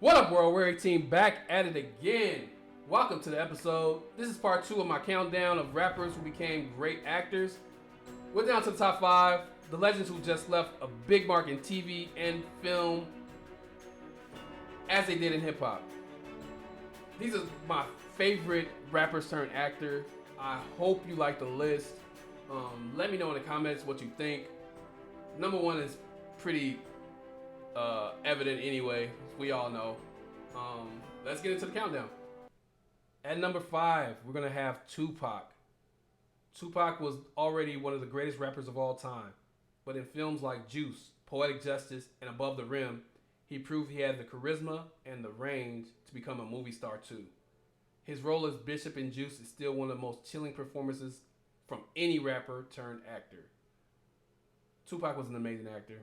What up, World Weary Team? Back at it again. Welcome to the episode. This is part 2 of my countdown of rappers who became great actors. We're down to the top 5. The legends who just left a big mark in TV and film as they did in hip hop. These are my favorite rappers turned actor. I hope you like the list. Let me know in the comments what you think. Number 1 is pretty evident anyway. We all know. Let's get into the countdown. At number 5, we're gonna have Tupac. Tupac was already one of the greatest rappers of all time, but in films like Juice, Poetic Justice, and Above the Rim, he proved he had the charisma and the range to become a movie star too. His role as Bishop in Juice is still one of the most chilling performances from any rapper turned actor. Tupac was an amazing actor.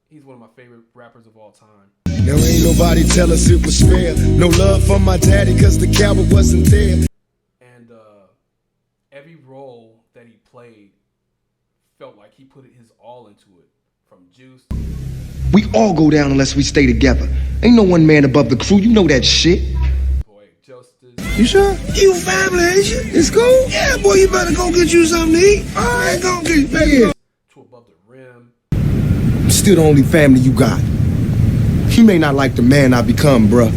He's one of my favorite rappers of all time. Now ain't nobody tell us it was fair. No love from my daddy cause the coward wasn't there. And every role that he played felt like he put his all into it. From Juice. We all go down unless we stay together. Ain't no one man above the crew, you know that shit. Poetic Justice. You sure? You family, ain't you? It's cool? Yeah, boy, you better go get you something to eat. Alright, go get it, baby. To Above the Rim. I'm still the only family you got. He may not like the man I become, bruh,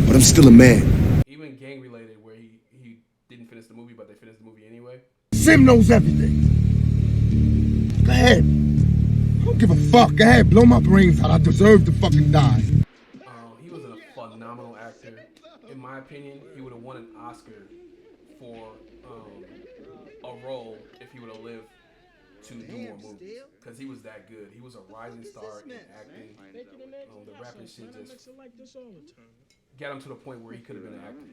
but I'm still a man. Even gang related, where he didn't finish the movie, but they finished the movie anyway. Sim knows everything. Go ahead. I don't give a fuck. Go ahead, blow my brains out. I deserve to fucking die. He was a phenomenal actor. In my opinion, he would have won an Oscar for a role if he would have lived to do more movies, because he was that good. He was a rising star in acting. The rapping shit just got him to the point where he could have been an actor.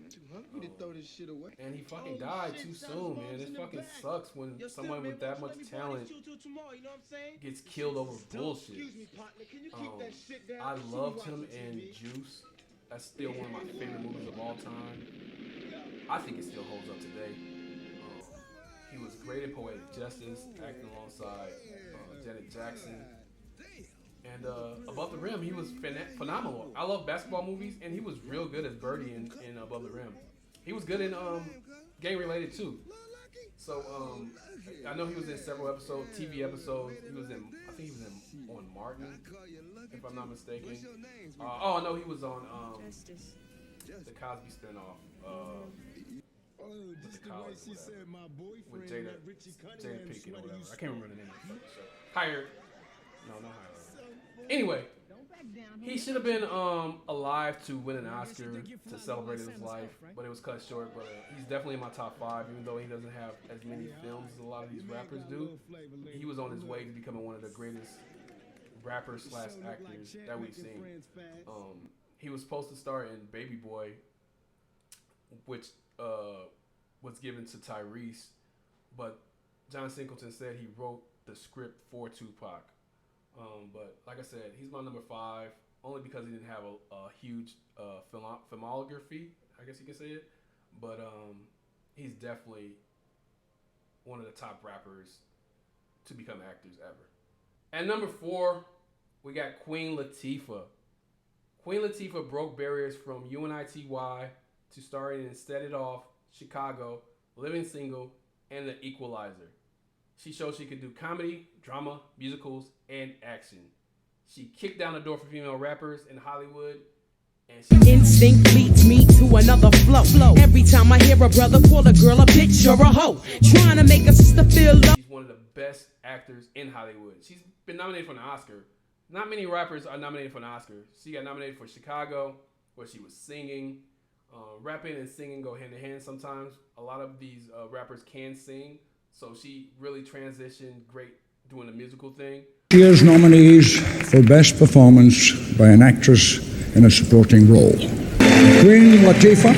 And he fucking died too soon, man. It fucking sucks when someone with that much talent gets killed over bullshit. I loved him in Juice. That's still one of my favorite movies of all time. I think it still holds up today. He was great in Poetic Justice, acting alongside Janet Jackson. And Above the Rim, he was phenomenal. I love basketball movies, and he was real good as Birdie in Above the Rim. He was good in Gang Related too. So I know he was in several episodes, TV episodes. He was in, I think he was in on Martin, if I'm not mistaken. Oh, I know he was on the Cosby spinoff. With the college, with Jada Pinkett or whatever. I can't remember the name of the show. Hired. No, not Hired. Anyway, he should have been alive to win an Oscar to celebrate his life, but it was cut short. But he's definitely in my top 5, even though he doesn't have as many films as a lot of these rappers do. He was on his way to becoming one of the greatest rappers / actors that we've seen. He was supposed to star in Baby Boy, which was given to Tyrese, but John Singleton said he wrote the script for Tupac. But like I said, he's my number 5, only because he didn't have a huge filmography, I guess you can say it. But he's definitely one of the top rappers to become actors ever. At number 4, we got Queen Latifah. Queen Latifah broke barriers from UNITY to starring in Set It Off, Chicago, Living Single, and The Equalizer. She showed she could do comedy, drama, musicals, and action. She kicked down the door for female rappers in Hollywood. And instinct leads me to another flow. Every time I hear a brother call a girl a bitch or a hoe, trying to make a sister feel low. She's one of the best actors in Hollywood. She's been nominated for an Oscar. Not many rappers are nominated for an Oscar. She got nominated for Chicago, where she was singing. Rapping and singing go hand in hand sometimes. A lot of these rappers can sing, so she really transitioned great doing the musical thing. Here's nominees for Best Performance by an Actress in a Supporting Role. Queen Latifah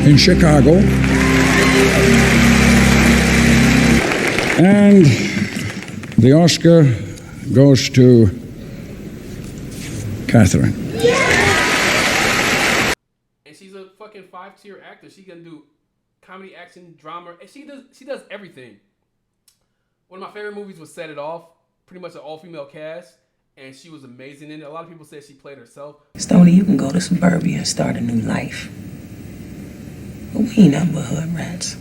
in Chicago. And the Oscar goes to Catherine. She's a fucking 5-tier actor. She can do comedy, action, drama, and she does everything. One of my favorite movies was Set It Off. Pretty much an all-female cast, and she was amazing in it. A lot of people said she played herself. Stoney, you can go to suburbia and start a new life. But we ain't nothing but hood rats.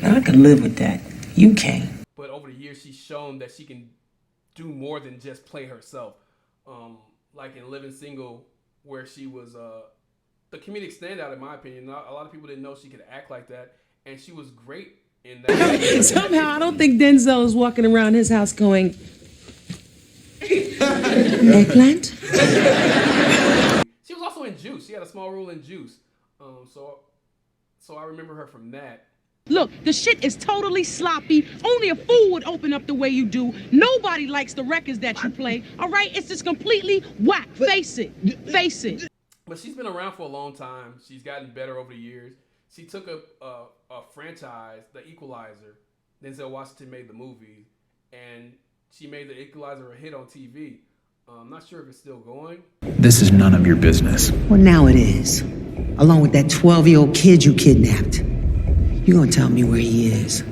Now, I can live with that. You can't. But over the years, she's shown that she can do more than just play herself. Like in Living Single, where she was the comedic standout, in my opinion. A lot of people didn't know she could act like that, and she was great in that. Somehow, I don't think Denzel is walking around his house going, eggplant? She was also in Juice. She had a small role in Juice. So I remember her from that. Look, the shit is totally sloppy. Only a fool would open up the way you do. Nobody likes the records that you play. All right? It's just completely whack. Face it. Face it. But she's been around for a long time. She's gotten better over the years. She took a franchise, The Equalizer. Denzel Washington made the movie, and she made The Equalizer a hit on TV. I'm not sure if it's still going. This is none of your business. Well, now it is. Along with that 12-year-old kid you kidnapped. You gonna tell me where he is?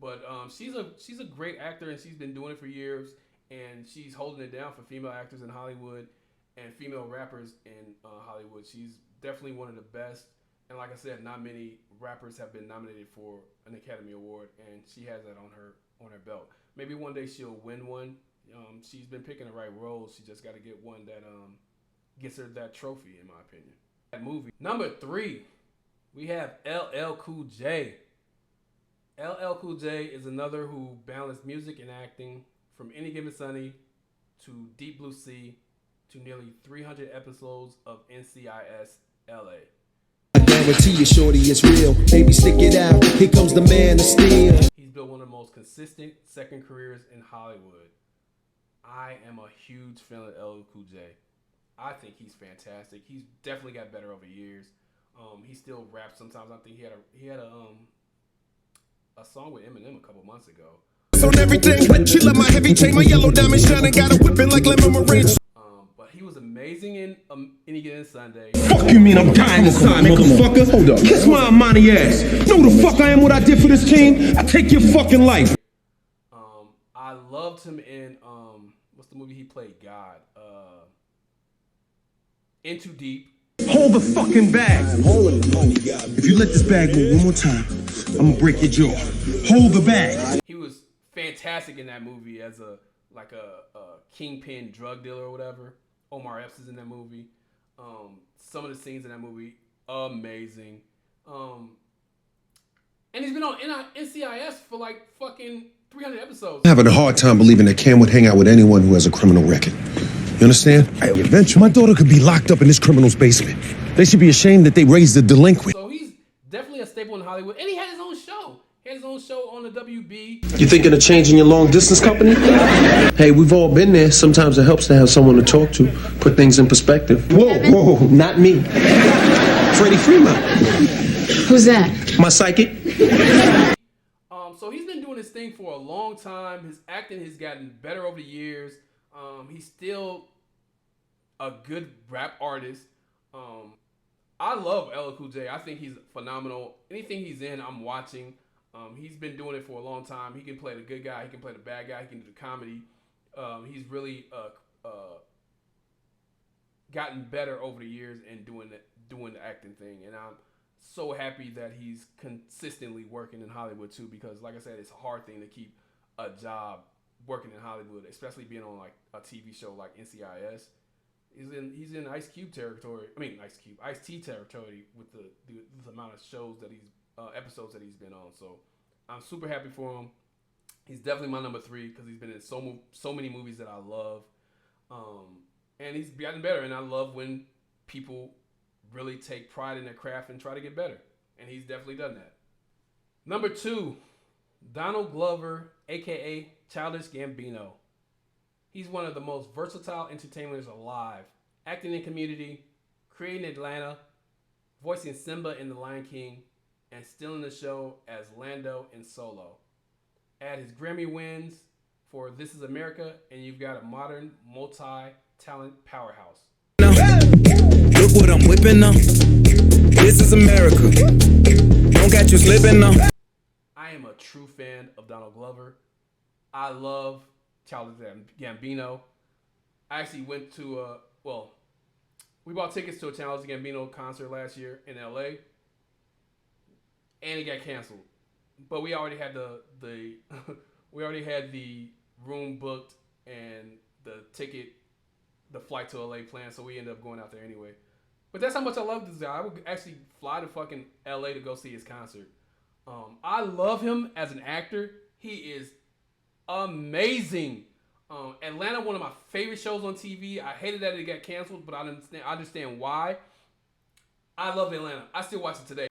But she's a great actor, and she's been doing it for years, and she's holding it down for female actors in Hollywood and female rappers in Hollywood. She's definitely one of the best, and like I said, not many rappers have been nominated for an Academy Award, and she has that on her belt. Maybe one day she'll win one. She's been picking the right roles. She just got to get one that gets her that trophy, in my opinion. That movie. Number 3. We have LL Cool J. LL Cool J is another who balanced music and acting from Any Given Sunday to Deep Blue Sea to nearly 300 episodes of NCIS LA. I guarantee you, shorty, it's real. Baby, stick it out. Here comes the man of steel. He's built one of the most consistent second careers in Hollywood. I am a huge fan of LL Cool J. I think he's fantastic. He's definitely got better over the years. He still raps sometimes. I think he had a song with Eminem a couple months ago. On everything, she love my heavy chain, my yellow diamond shining, got a whipping like lemon meringue. But he was amazing in Any Given Sunday. Fuck you mean I'm dying inside, motherfucker? Hold up. Kiss my Armani ass. Know who the fuck I am, what I did for this team? I take your fucking life. I loved him in what's the movie he played? God. Into Deep. Hold the fucking bag. If you let this bag go one more time, I'm gonna break your jaw. Hold the bag. He was fantastic in that movie as a kingpin drug dealer or whatever. Omar Epps is in that movie. Some of the scenes in that movie, amazing. And he's been on NCIS for like fucking 300 episodes. I'm having a hard time believing that Cam would hang out with anyone who has a criminal record. You understand? Eventually, my daughter could be locked up in this criminal's basement. They should be ashamed that they raised a delinquent. So he's definitely a staple in Hollywood. And he had his own show. He had his own show on the WB. You thinking of changing your long distance company? Hey, we've all been there. Sometimes it helps to have someone to talk to, put things in perspective. Whoa, not me. Freddie Fremont. Who's that? My psychic. So he's been doing this thing for a long time. His acting has gotten better over the years. He's still a good rap artist. I love LL Cool J. I think he's phenomenal. Anything he's in, I'm watching. He's been doing it for a long time. He can play the good guy. He can play the bad guy. He can do the comedy. He's really gotten better over the years in doing the acting thing. And I'm so happy that he's consistently working in Hollywood too, because like I said, it's a hard thing to keep a job working in Hollywood, especially being on like a TV show like NCIS. He's in Ice Cube territory. I mean Ice-T territory with the amount of shows that episodes that he's been on. So I'm super happy for him. He's definitely my number 3 because he's been in so many movies that I love. And he's gotten better. And I love when people really take pride in their craft and try to get better. And he's definitely done that. Number 2, Donald Glover, a.k.a. Childish Gambino. He's one of the most versatile entertainers alive. Acting in Community, creating Atlanta, voicing Simba in The Lion King, and still in the show as Lando in Solo. Add his Grammy wins for This Is America, and you've got a modern, multi-talent powerhouse. Look what I'm whipping up. This is America. Don't catch you slipping up. I am a true fan of Donald Glover. I love Childish Gambino. I actually went to we bought tickets to a Childish Gambino concert last year in LA, and it got canceled. But we already had the room booked and the ticket, the flight to LA planned, so we ended up going out there anyway. But that's how much I love this guy. I would actually fly to fucking LA to go see his concert. I love him as an actor. He is amazing. Atlanta, one of my favorite shows on TV. I hated that it got canceled, but I understand why. I love Atlanta. I still watch it today.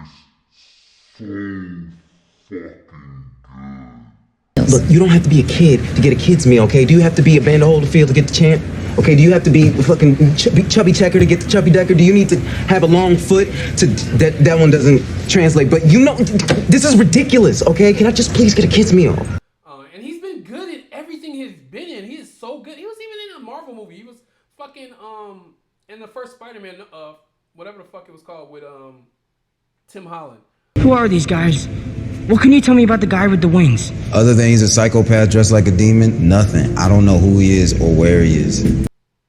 Look, you don't have to be a kid to get a kid's meal, okay? Do you have to be a Band of Holyfield to get the champ? Okay, do you have to be fucking chubby checker to get the chubby decker? Do you need to have a long foot to that one doesn't translate? But you know, this is ridiculous, okay? Can I just please get a kid's meal? And he's been good in everything he's been in. He is so good. He was even in a Marvel movie. He was fucking in the first Spider-Man, whatever the fuck it was called, with Tim Holland. Who are these guys? What can you tell me about the guy with the wings? Other than he's a psychopath dressed like a demon, nothing. I don't know who he is or where he is.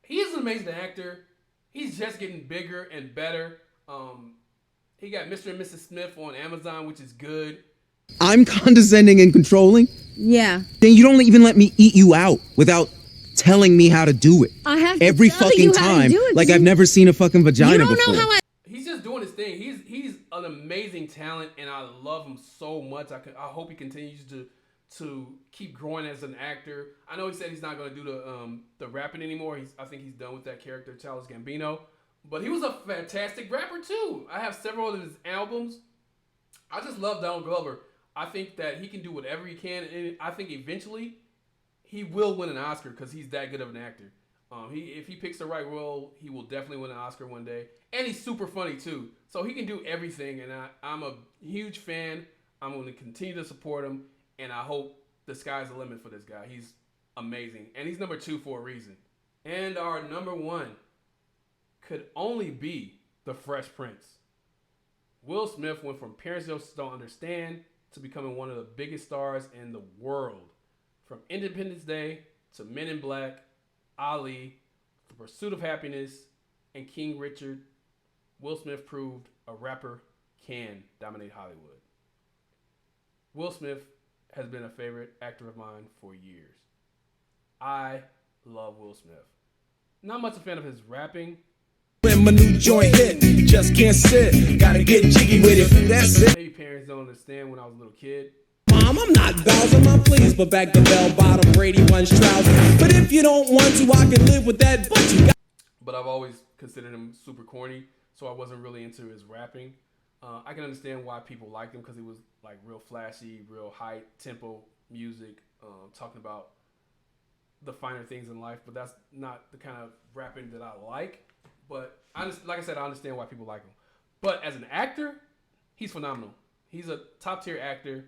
He is an amazing actor. He's just getting bigger and better. He got Mr. and Mrs. Smith on Amazon, which is good. I'm condescending and controlling? Yeah. Then you don't even let me eat you out without telling me how to do it. I have to every tell fucking you how to time. do it, Like dude. I've never seen a fucking vagina You don't before. know how He's just doing his thing. He's an amazing talent, and I love him so much. I hope he continues to keep growing as an actor. I know he said he's not going to do the rapping anymore. I think he's done with that character, Childish Gambino. But he was a fantastic rapper too. I have several of his albums. I just love Donald Glover. I think that he can do whatever he can, and I think eventually he will win an Oscar because he's that good of an actor. If he picks the right role, he will definitely win an Oscar one day. And he's super funny too. So he can do everything, and I'm a huge fan. I'm going to continue to support him, and I hope the sky's the limit for this guy. He's amazing, and he's number 2 for a reason. And our number 1 could only be The Fresh Prince. Will Smith went from Parents Just Don't Understand to becoming one of the biggest stars in the world. From Independence Day to Men in Black, Ali, The Pursuit of Happiness, and King Richard, Will Smith proved a rapper can dominate Hollywood. Will Smith has been a favorite actor of mine for years. I love Will Smith. Not much a fan of his rapping. When my new joint hit, just can't sit. Gotta get jiggy with it. That's it. Maybe parents don't understand when I was a little kid. Mom, I'm not Bowser, my please, but back to bell bottom Brady Bunch trousers. But if you don't want to, I can live with that. But you got. But I've always considered him super corny, so I wasn't really into his rapping. I can understand why people liked him because he was like real flashy, real high tempo music, talking about the finer things in life. But that's not the kind of rapping that I like. But like I said, I understand why people like him. But as an actor, he's phenomenal. He's a top tier actor.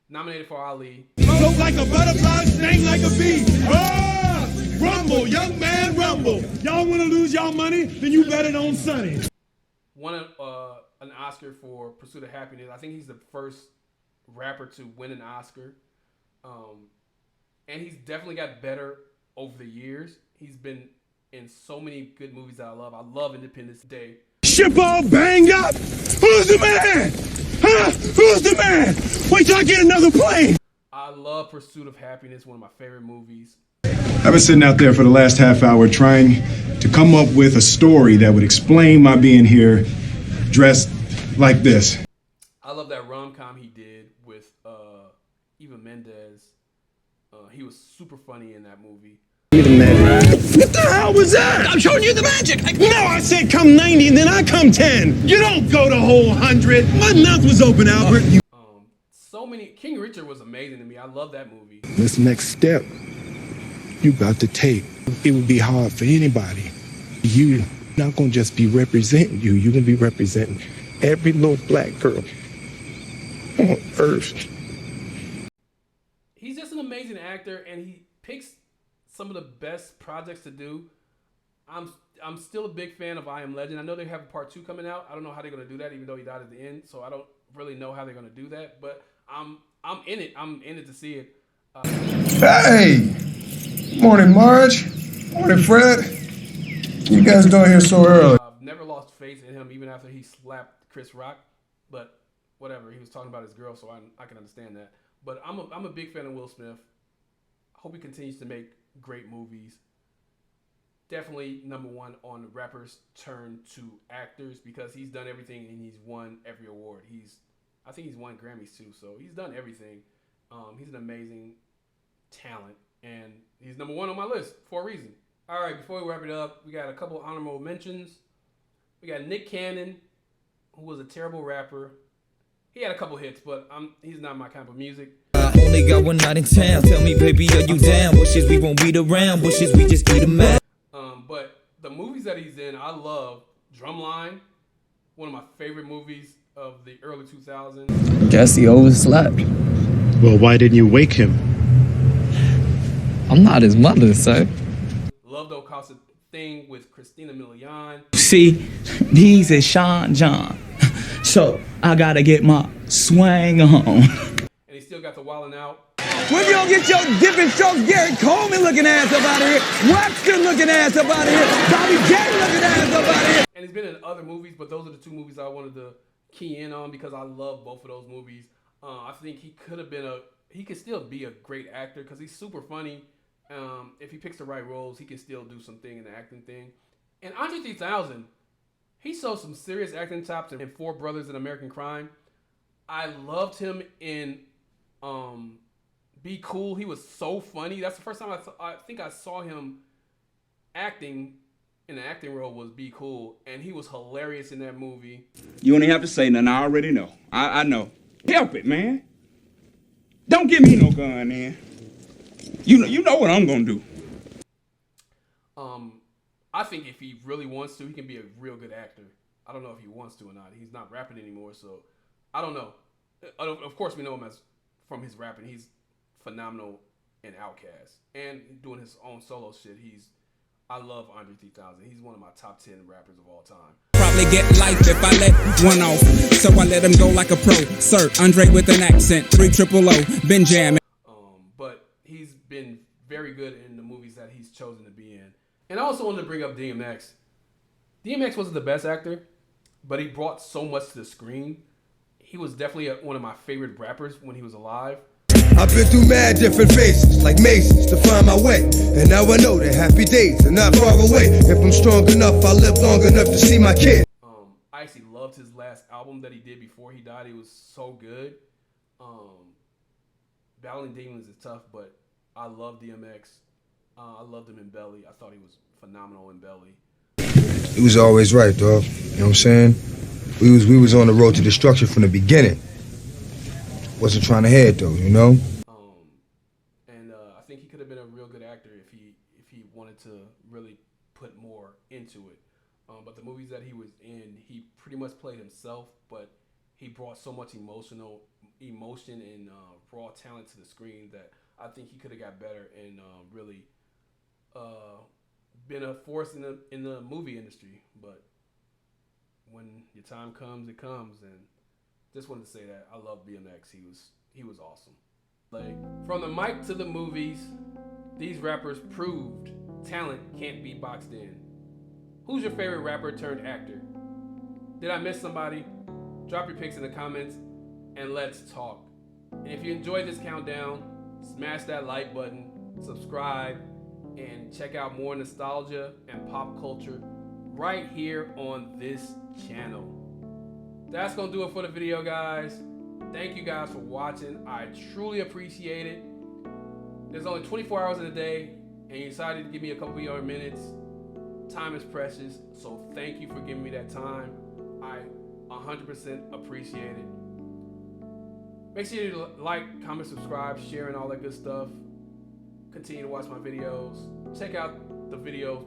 Nominated for Ali. Float like a butterfly, sting like a bee. Ah! Rumble, young man, rumble. Y'all want to lose y'all money? Then you bet it on Sonny. Won an Oscar for Pursuit of Happiness. I think he's the first rapper to win an Oscar. And he's definitely got better over the years. He's been in so many good movies that I love. I love Independence Day. Ship all banged up. Who's the man? Huh? Who's the man? Wait till I get another plane. I love Pursuit of Happiness, one of my favorite movies. I've been sitting out there for the last half hour trying to come up with a story that would explain my being here dressed like this. I love that rom-com he did with Eva Mendes. He was super funny in that movie. What the hell was that? I'm showing you the magic. No, I said come 90 and then I come 10. You don't go the whole 100. My mouth was open, Albert. So many. King Richard was amazing to me. I love that movie. This next step you got to take, it would be hard for anybody. You not gonna just be representing you. You're gonna be representing every little black girl on earth. He's just an amazing actor, and he picks some of the best projects to do. I'm still a big fan of I Am Legend. I know they have a part 2 coming out. I don't know how they're gonna do that, even though he died at the end. So I don't really know how they're gonna do that. But I'm in it. I'm in it to see it. Hey, Morning, Marge. Morning, Fred. You guys doing here so early? I've never lost faith in him, even after he slapped Chris Rock. But whatever, he was talking about his girl, so I can understand that. But I'm a big fan of Will Smith. I hope he continues to make great movies. Definitely number one on rappers turn to actors because he's done everything and he's won every award. I think he's won Grammys too, so he's done everything. He's an amazing talent, and he's number one on my list for a reason. All right, before we wrap it up, we got a couple honorable mentions. We got Nick Cannon, who was a terrible rapper. He had a couple hits, but he's not my kind of music. I only got one night in town. Tell me, baby, are you down? Bushes, we won't beat around. Bushes, we just eat them out. But the movies that he's in, I love. Drumline, one of my favorite movies of the early 2000s. Guess he overslept. Well, why didn't you wake him? I'm not his mother, sir. Love the Casa thing with Christina Milian. See, these is Sean John. So I gotta get my swang on. And he still got the Wildin' Out. When you don't get your Dippin' Strokes, Gary Coleman looking ass up out of here, Webster looking ass up out of here, Bobby Gay looking ass up out of here. And he's been in other movies, but those are the two movies I wanted to key in on because I love both of those movies. I think he could still be a great actor because he's super funny. If he picks the right roles, he can still do something in the acting thing. And Andre 3000, he showed some serious acting chops in Four Brothers in American Crime. I loved him in Be Cool. He was so funny. That's the first time I think I saw him acting in an acting role was Be Cool, and he was hilarious in that movie. You don't even have to say nothing. I already know. I know. Help it, man. Don't give me no gun, man. You know what I'm gonna do. I think if he really wants to, he can be a real good actor. I don't know if he wants to or not. He's not rapping anymore, so I don't know. Of course, we know him from his rapping. He's phenomenal in Outkast and doing his own solo shit. I love Andre 3000. He's one of my top 10 rappers of all time. Probably get life if I let one off, so I let him go like a pro. Sir, Andre with an accent, 300, been jamming. But he's been very good in the movies that he's chosen to be in. And I also wanted to bring up DMX. DMX wasn't the best actor, but he brought so much to the screen. He was definitely one of my favorite rappers when he was alive. I've been through mad different phases, like mazes, to find my way. And now I know that happy days are not far away. If I'm strong enough, I'll live long enough to see my kid. I actually loved his last album that he did before he died. It was so good. Battling Demons is tough, but I love DMX. I loved him in Belly. I thought he was phenomenal in Belly. He was always right, dog. You know what I'm saying? We was on the road to destruction from the beginning. Wasn't trying to head though, you know? And I think he could have been a real good actor if he wanted to really put more into it. But the movies that he was in, he pretty much played himself, but he brought so much emotion and raw talent to the screen that I think he could have got better and really been a force in the movie industry. But when your time comes, it comes. And just wanted to say that I love BMX. He was awesome. Like, from the mic to the movies, these rappers proved talent can't be boxed in. Who's your favorite rapper turned actor? Did I miss somebody? Drop your picks in the comments and let's talk. And if you enjoyed this countdown, smash that like button, subscribe, and check out more nostalgia and pop culture right here on this channel. That's gonna do it for the video, guys. Thank you guys for watching. I truly appreciate it. There's only 24 hours in a day, and you decided to give me a couple of your minutes. Time is precious, so thank you for giving me that time. I 100% appreciate it. Make sure you like, comment, subscribe, share, and all that good stuff. Continue to watch my videos. Check out the video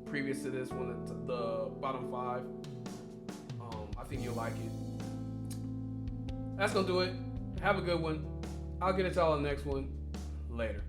previous to this one, the bottom 5. I think you'll like it. That's gonna do it. Have a good one. I'll get it to y'all on the next one. Later.